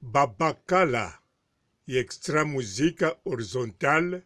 Babakala e extra música horizontal.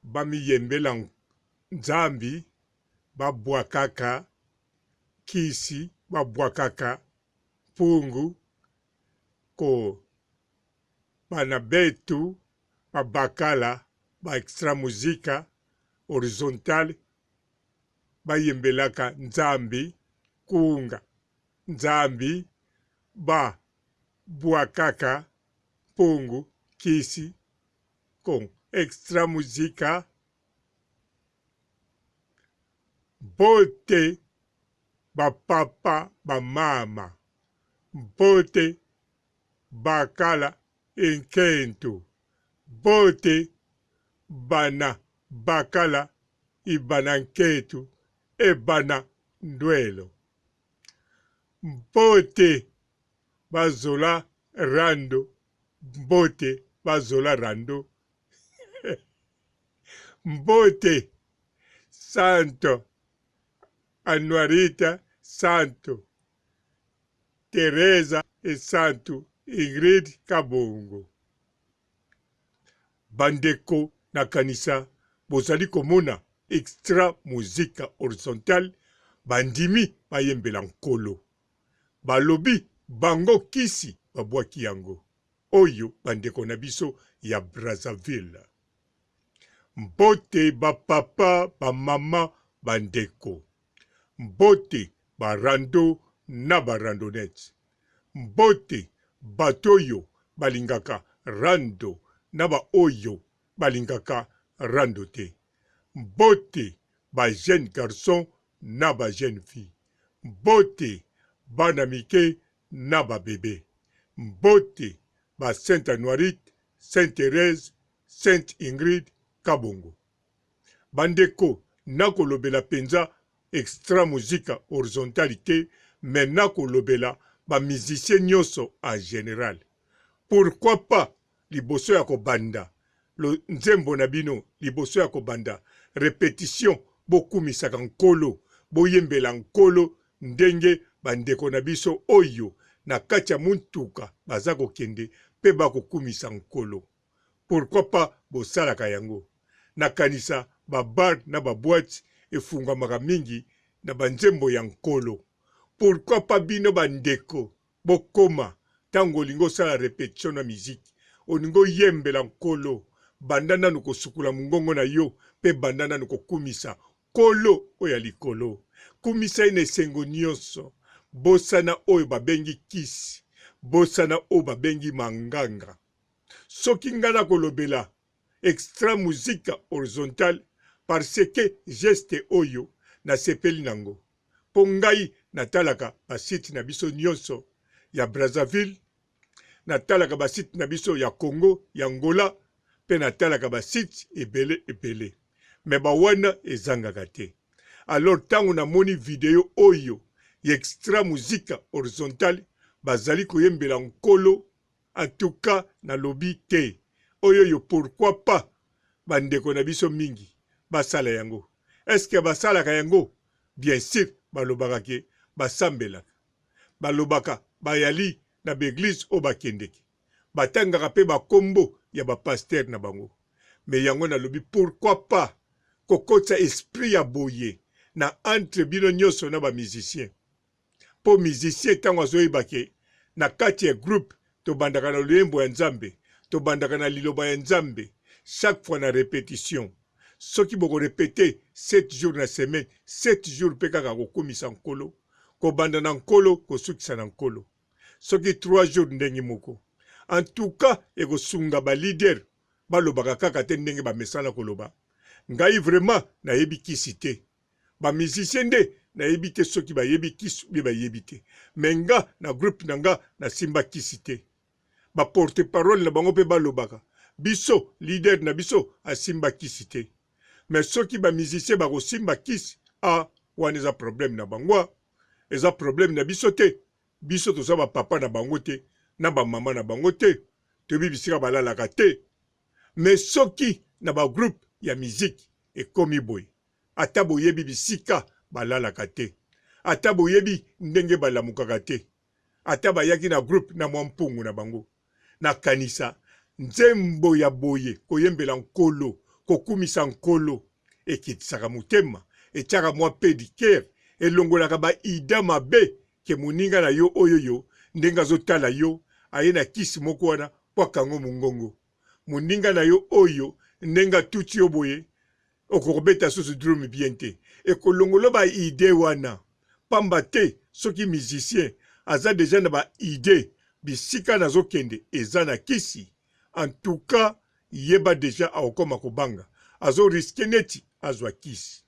Bamiyembela nzambi babwakaka kisi babwakaka pungu ko bana betu babakala ba extra música horizontal bayembelaka nzambi kunga nzambi ba bwakaka pungu kisi ko extra música bote bapapa bamama bote bakala enkento bote bana bakala ibana nketu ebana ndwelo bote bazola rando bote bazola rando Mbote Santo Anuarita Santo Teresa e Santo Ingrid Kabongo. Bandeko na kanisa bozali komona extra música horizontal bandimi bayembela nkolo. Balobi bango kisi babwaki yango. Oyo bandeko na biso ya Brazzaville. Mbote bapapa bamama bandeko. Mbote barando na barandonete. Mbote batoyo balingaka rando na ba oyo balingaka rando te. Mbote ba jeune garçon na ba jeune fille. Mbote bana mike na ba bébé. Mbote ba Sainte Anuarite, Sainte Thérèse, Sainte Ingrid Kabongo. Bandeko nakolobela penza extra música horizontalité mais nakolobela ba musicien nyonso en général. Pourquoi pas liboso ya kobanda lo nzembo na bino liboso ya kobanda répétition bokumisaka nkolo boyembela nkolo ndenge bandeko na biso oyo na kati ya muntuka baza kokende pe bakokumisa nkolo. Pourquoi pas bosalaka yango na kanisa babar na baboîte efungwamaka mingi na banzembo ya nkolo. Pourquoi pas bino bandeko bokoma tango olingo sala répétition na musique olingo yembela nkolo banda nanu kosukula mungongo na yo pe banda nanu kokumisa kolo oya likolo. Kumisa ina esengo nyonso bosana oyo babengi kisi bosana oyo babengi manganga. Soki ngana kolobela extra música horizontale parce que geste oyo na sepeli nango. Pongai natalaka basiti na biso nyonso ya Brazzaville, natalaka basiti na biso ya Congo, ya Angola, pe natalaka basiti ebele ebele. Me bawana ezangaka te. Alors tango na moni video oyo ya extra música horizontale bazali koyembela nkolo en tout cas na lobi te. Oyo yo pourquoi pas bandeko na biso mingi basala yango. Est-ce que basalaka yango? Bien sûr balobaka ke basambelaka. Balobaka bayali na beglise o bakendeki. Batangaka pe bakombo ya bapaster na bango. Mais yango na lobi pourquoi pas kokotsa esprit ya boye na entre bino nyonso na ba musicien. Po musicien tango azoyebake na kati ya groupe tobandaka na loyembo ya nzambe, tobandaka na liloba ya nzambe, chaque fois na répétition. Soki boko répéter 7 jours na semaine, 7 jours pe kaka kokomisa nkolo, kobanda na nkolo kosukisa na nkolo. Soki 3 jours ndenge moko. En tout cas, ekosunga ba leader balobaka kaka te ndenge ba mesana koloba. Ngai vraiment na yebi kisi te. Ba musicien nde na yebi te soki ba yebi kisi bi ba yebi te. Menga na groupe nanga na simba kisi te. Ba porte parole na bango pe balobaka. Biso leader na biso asimba kisi te. Mais soki ba musicien ba ko simba kisi, wana eza problème na bango. Eza problème na biso te. Biso toza ba papa na bango te, na ba mama na bango te. Tobi bisika balalaka te. Mais soki na ba groupe ya musique ekomi boy. Ata boyebi bisika balalaka te. Ata boyebi ndenge balamukaka te. Ata bayaki na groupe na mwa mpungu na bango. Na kanisa nzembo ya boye koyembela nkolo, kokumisa nkolo, ekitisaka motema, etiaka mwa pedicare, elongolaka ba ida mabe ke moninga na yo oyoyo ndenga zotala yo aye na kisi moko wana pwakango mungongo. Moninga na yo oyo ndenga tuti yo boye okobeta susu drum bien te. Ekolongolo ba ide wana. Pamba te soki musicien aza deja na ba ide bisika na zokende eza na kisi. En tout cas, yeba deja aokoma kobanga. Azo riske neti azwa kisi.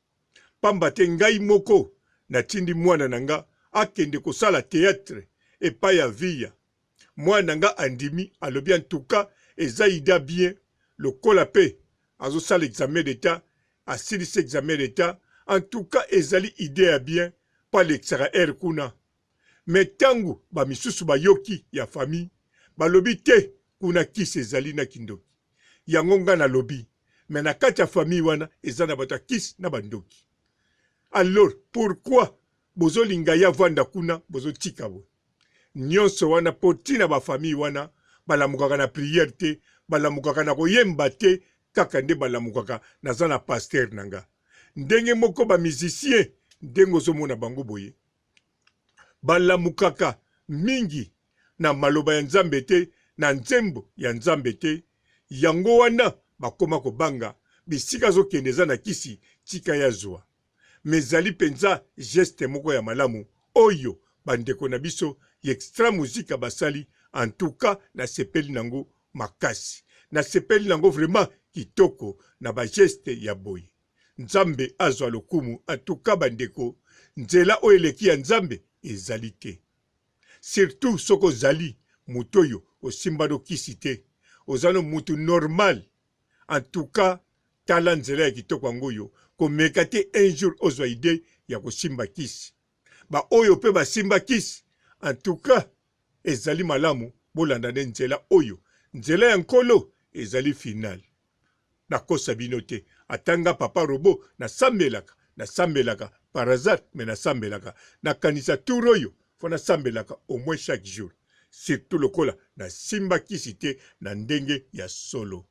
Pamba te ngai moko na tindi mwana nanga akende kosala théâtre epai ya via. Mwana nanga andimi alobi en tout cas eza ida bien lokola pe azo sala examen d'état, asilisi examen d'état. En tout cas ezali ide ya bien pa lexaka R kuna. Mais tangu ba misusu bayoki ya famille balobi te kuna kisi ezali na kindoki. Yango nga na lobi. Mais na kati ya famille wana eza na bato kisi na bandoki. Alors pourquoi bozo linga ya vanda kuna bozo tika bo? Nyonso wana potina ba famille wana balamukaka na prière te, balamukaka na koyemba te, kaka nde balamukaka naza na pasteur nanga. Ndenge moko ba musicien ndenge ozomona bango boye. Balamukaka mingi na maloba ya nzambe te, na nzembo ya nzambe te. Yango wana bakoma kobanga bisika zokende eza na kisi tika ya zwa. Mezali penza geste moko ya malamu oyo bandeko na biso extra muzika basali. En tout cas na sepeli nango makasi, na sepeli nango vraiment kitoko na ba geste ya boy. Nzambe azwa lokumu. En tout cas bandeko, nzela oyo eleki ya nzambe ezali te. Surtout soko zali mutoyo osimbado kisi te, ozano mutu normal. En tout cas tala nzela ya kitoko ngoyo komeka te un jour ozwa ide ya kosimba kisi. Ba oyo pe basimba kisi, en tout cas ezali malamu bolanda nde nzela oyo. Nzela ya nkolo ezali final. Nakosa bino te. Atanga papa robo nasambelaka par hasard, mais nasambelaka nakanisa tour oyo fo nasambelaka au moins chaque jour. Surtout lokola na simba kisi te na ndenge ya solo.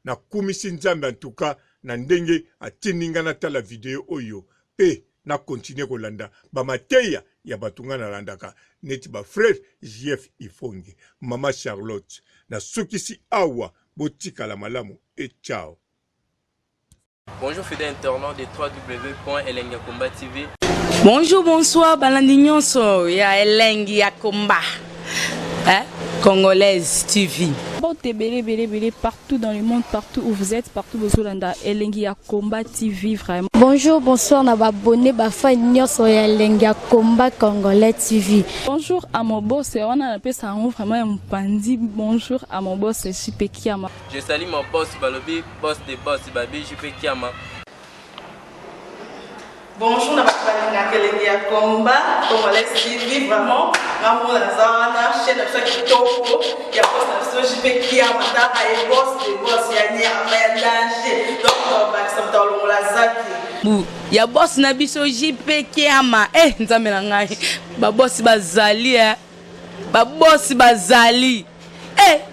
Na kumisi nzambe en tout cas na ndenge atininga na tala video oyo pe na continue kolanda ba mateya ya batunga na landaka neti ba frère JF Ifonge, mama Charlotte. Na sukisi awa botikala malamu et ciao. Bonjour fidèles internautes de www.elengiakomba TV. Bonjour, bonsoir, balandi nyonso ya Elengi ya Komba. Congolaise TV. Belé, partout dans le monde, partout où vous êtes, partout où vous êtes, Elengi ya Komba TV, vraiment. Bonjour, bonsoir, na abonné, fan nyonso ya Elengi ya Komba Congolais TV. Bonjour à mon boss, on a appelé ça vraiment un pandi. Bonjour à mon boss, JP Kiama. Je salue mon boss Balobi, boss des boss, Babi, JP Kiama. Bonjour, na Elengi ya Komba Congolais TV, vraiment. Maman Lazana, chaîne de chaque topo, il y a pas de JP Kiama, et boss des boss, il y a un danger. Donc, on va s'entendre dans la zaki. Ya boss na biso JP Kiama. Nzambe na ngai. Ba boss bazali Ba boss bazali.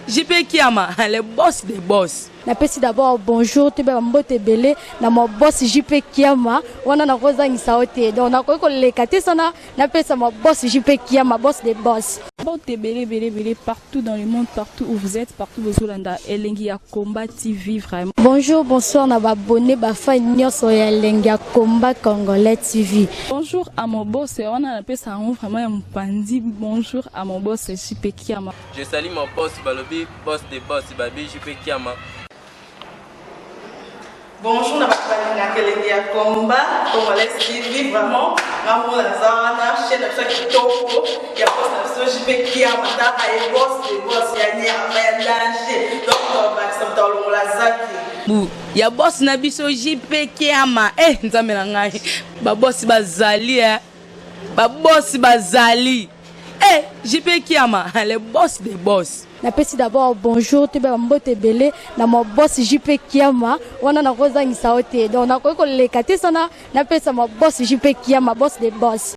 JP Kiama, le boss des boss. napesi d'abord bonjour te ba mbote belé na mo boss JP Kiama wana na kozangisa ote donc na ko leka te sana napesa mo boss JP Kiama boss des boss. Mbote belé partout dans le monde, partout où vous êtes, partout où Zolanda Elengi ya Combat TV vraiment. Bonjour, bonsoir na ba abonné ba fan nyonso ya Elengi ya Combat Congolais TV. Bonjour à mon boss, on a appelé ça vraiment un pandi. Bonjour à mon boss JP Kiama. Je salue mon boss Balobi, boss des boss Babi JP Kiama. Bonjour, na balinga Elengi ya Combat Congolais TV vraiment. Ngamu na zana chaîne ça kitoko ya boss na JP Kiama ta ay boss des boss ya nyama ya danger. Donc ba ça tolo la zaki. Bu ya boss na biso JP Kiama nzambe na ngai ba boss bazali ba boss bazali JP Kiama le boss des boss. Napesi d'abord bonjour te ba mbote belé na mo boss JP Kiama wana na kozangisa ote donc na ko leka te sana napesa mo boss JP Kiama boss des boss.